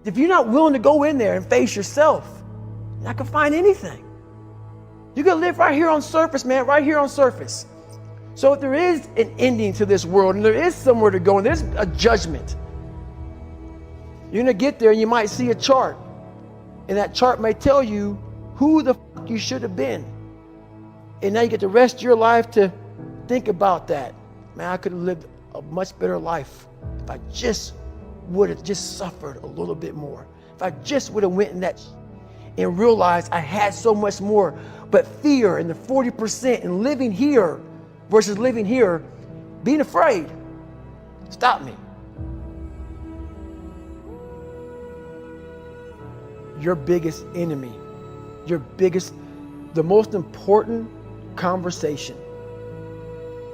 If you're not willing to go in there and face yourself, you're not gonna find anything. You're gonna live right here on surface, man, right here on surface. So if there is an ending to this world and there is somewhere to go and there's a judgment, you're gonna get there and you might see a chart. And that chart may tell you who the fuck you should have been. And now you get the rest of your life to think about that. Man, I could have lived a much better life if I just would have just suffered a little bit more. If I just would have went in that and realized I had so much more. But fear and the 40% and living here versus living here, being afraid, stop me. Your biggest enemy, the most important conversation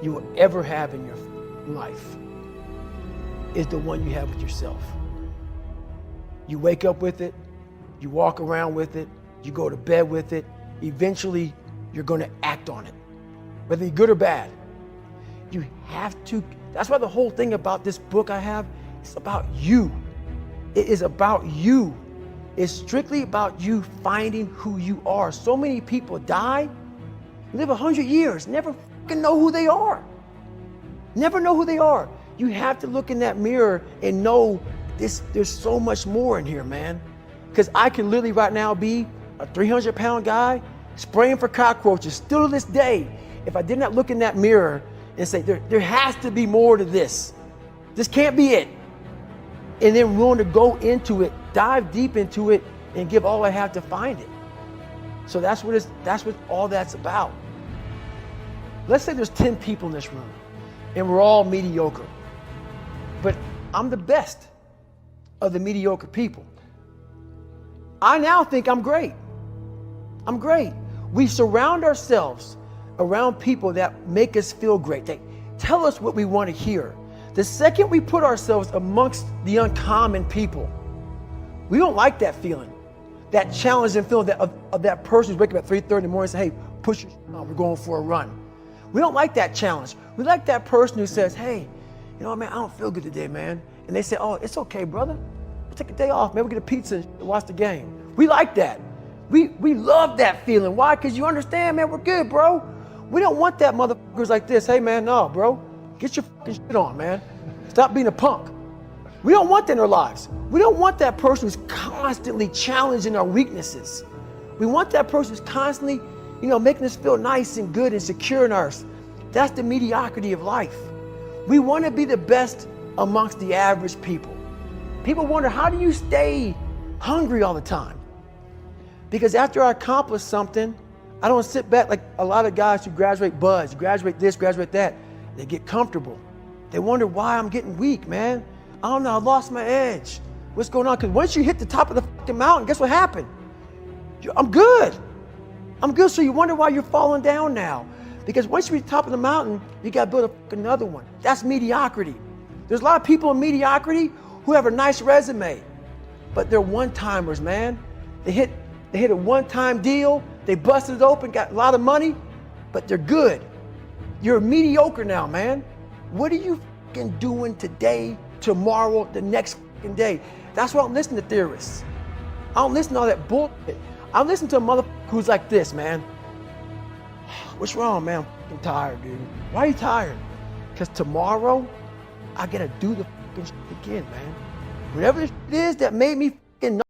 you will ever have in your life is the one you have with yourself. You wake up with it, you walk around with it, you go to bed with it. Eventually, you're going to act on it, whether you're good or bad. You have to. That's why the whole thing about this book I have is about you. It is about you. It's strictly about you finding who you are. So many people die, live 100 years, never fucking know who they are. Never know who they are. You have to look in that mirror and know there's so much more in here, man. Because I can literally right now be a 300-pound guy spraying for cockroaches still to this day if I did not look in that mirror and say, there has to be more to this. This can't be it. And then willing to go into it, dive deep into it, and give all I have to find it. So that's what all that's about. Let's say there's 10 people in this room, and we're all mediocre. But I'm the best of the mediocre people. I now think I'm great. I'm great. We surround ourselves around people that make us feel great. They tell us what we want to hear. The second we put ourselves amongst the uncommon people, we don't like that feeling, that challenging feeling of that person who's waking up at 3:30 in the morning and say, hey, push your on, we're going for a run. We don't like that challenge. We like that person who says, hey, you know, man, I don't feel good today, man. And they say, oh, it's okay, brother. We'll take a day off, man. We'll get a pizza and watch the game. We like that. We love that feeling. Why? Because you understand, man, we're good, bro. We don't want that motherfuckers like this. Hey, man, no, bro. Get your fucking shit on, man. Stop being a punk. We don't want that in our lives. We don't want that person who's constantly challenging our weaknesses. We want that person who's constantly, making us feel nice and good and secure in ours. That's the mediocrity of life. We want to be the best amongst the average people. People wonder, how do you stay hungry all the time? Because after I accomplish something, I don't sit back like a lot of guys who graduate buds, graduate this, graduate that. They get comfortable. They wonder why I'm getting weak, man. I don't know, I lost my edge. What's going on? Because once you hit the top of the fucking mountain, guess what happened? I'm good. I'm good, so you wonder why you're falling down now. Because once you reach the top of the mountain, you got to build another one. That's mediocrity. There's a lot of people in mediocrity who have a nice resume, but they're one-timers, man. They hit a one-time deal, they busted it open, got a lot of money, but they're good. You're mediocre now, man. What are you fucking doing today, tomorrow, the next fucking day? That's why I don't listen to theorists. I don't listen to all that bullshit. I listen to a motherfucker who's like this, man. What's wrong, man? I'm fucking tired, dude. Why are you tired? Because tomorrow, I gotta do the fucking shit again, man. Whatever it is that made me fucking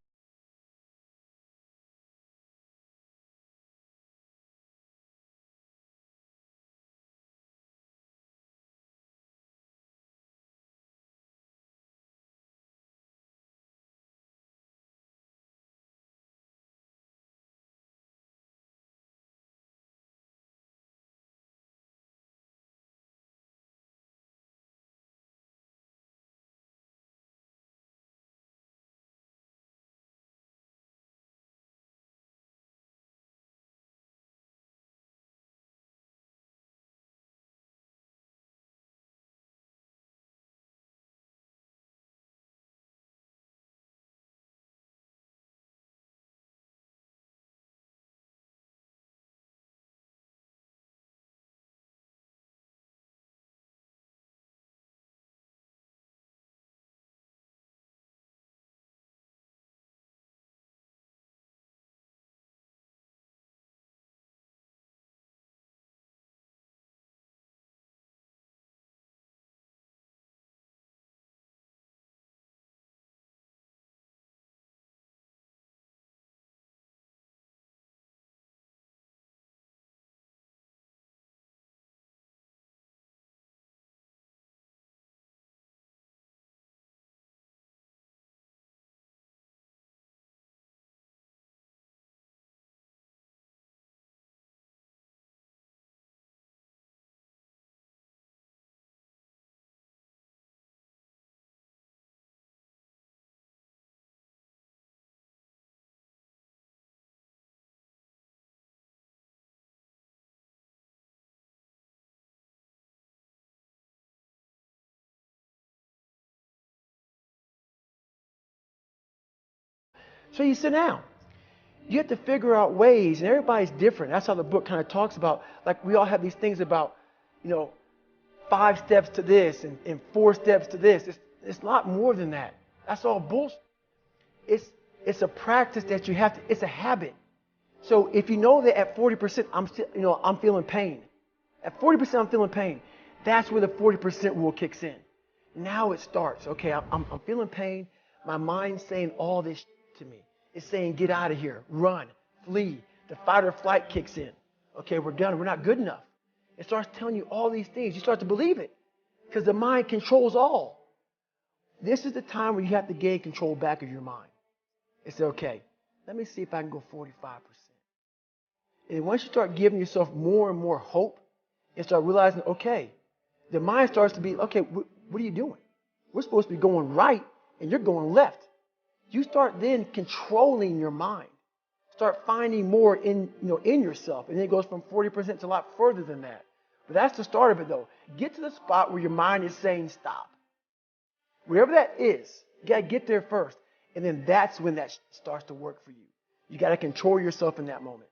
So you sit down. You have to figure out ways, and everybody's different. That's how the book kind of talks about, like we all have these things about, 5 steps to this and 4 steps to this. It's a lot more than that. That's all bullshit. It's a practice that you have to, it's a habit. So if you know that at 40% I'm feeling pain. At 40% I'm feeling pain. That's where the 40% rule kicks in. Now it starts. Okay, I'm feeling pain. My mind's saying all this to me. It's saying get out of here, run, flee. The fight or flight kicks in. Okay, we're done. We're not good enough. It starts telling you all these things. You start to believe it because the mind controls all. This is the time where you have to gain control back of your mind. It's okay. Let me see if I can go 45%. And once you start giving yourself more and more hope and start realizing, okay, the mind starts to be, okay, what are you doing? We're supposed to be going right and you're going left. You start then controlling your mind. Start finding more in yourself. And then it goes from 40% to a lot further than that. But that's the start of it though. Get to the spot where your mind is saying stop. Wherever that is, you got to get there first. And then that's when that starts to work for you. You got to control yourself in that moment.